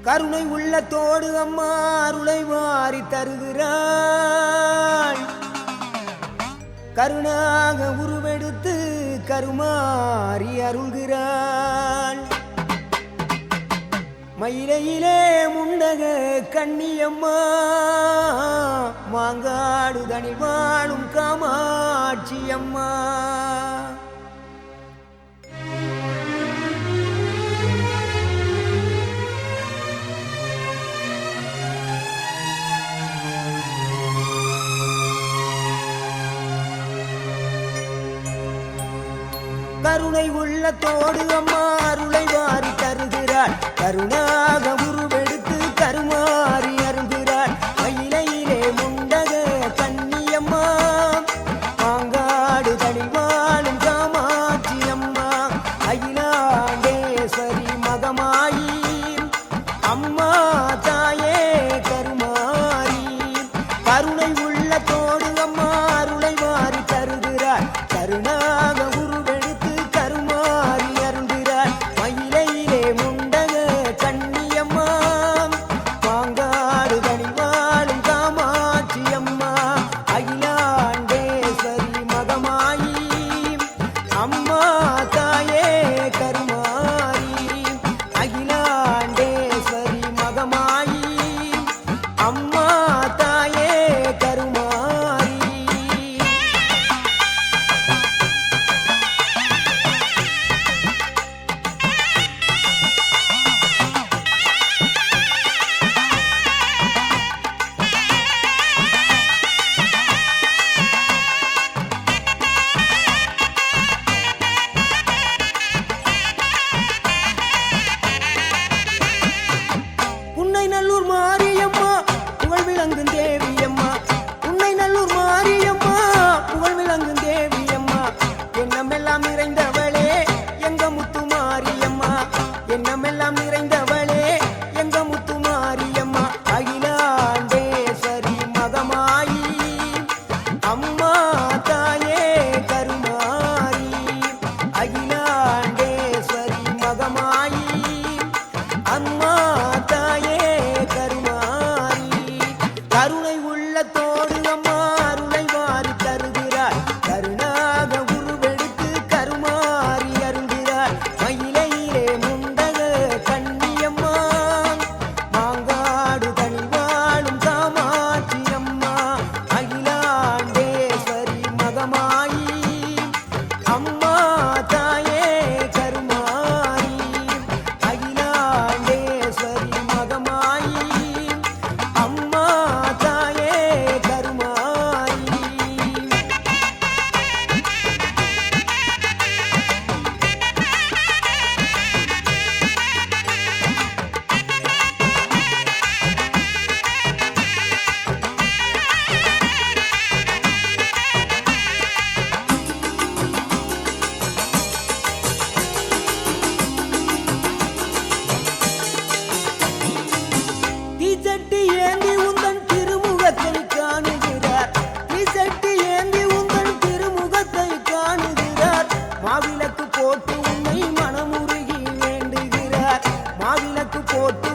கருணை உள்ளத்தோடு அம்மா அருளை வாரி தருகிறாள். கருணாக உருவெடுத்து கருமாறி அருள்கிறாள். மயிலையிலே முண்டக கண்ணியம்மா மாங்காடு தனி வாழும் காமாட்சி அம்மா. கருணை உள்ளத்தோடு அம்மா அருளை வாரி தருகிறாள். கருணாக உருவெடுத்து கருமாறி அருள்கிறாள். மயிலையிலே முண்டக கண்ணியம்மா மாங்காடு தனி வாழும் காமாட்சி அம்மா. அகிலாண்டேஸ்வரி மகமாயி அம்மா தாயே கருமாரி. கருணை உள்ளத்தோடு அம்மா அருளை வாரி தருகிறாள். கருணாக நல்லூர் மாரியம்மா புகழ் விளங்கும் தேவியம்மா. உன்னை நல்லூர் மாரியம்மா புகழ் விளங்கும் தேவியம்மா. எண்ணமெல்லாம் நிறைந்தவளே எங்க முத்து மாரியம்மா. எண்ணமெல்லாம் நிறைந்தவளே எங்க முத்து மாரியம்மா. அகிலாண்டேஸ்வரி மகமாயி அம்மா தாயே கருமாரி. அகிலாண்டேஸ்வரி மகமாயி அம்மா தாயே கருணை உள்ளத்தோடு அம்மா அருளை வாரி தருகிறாள். கருணாக உருவெடுத்து கருமாறி அருள்கிறாள். மயிலையிலே முண்டக கண்ணியம்மா மாங்காடு தனி வாழும் காமாட்சி அம்மா. அகிலாண்டேஸ்வரி மகமாயி அம்மா தாயே கருமாரி. அகிலாண்டேஸ்வரி மகமாயி அம்மா தீச்சட்டி ஏந்தி உந்தன் திருமுகத்தை காணுகிறார். தீச்சட்டி ஏந்தி உந்தன் திருமுகத்தை காணுகிறார். மாவிளக்கு போட்டு உன்னை மனமுருகி வேண்டுகிறார். மாவிளக்கு போட்டு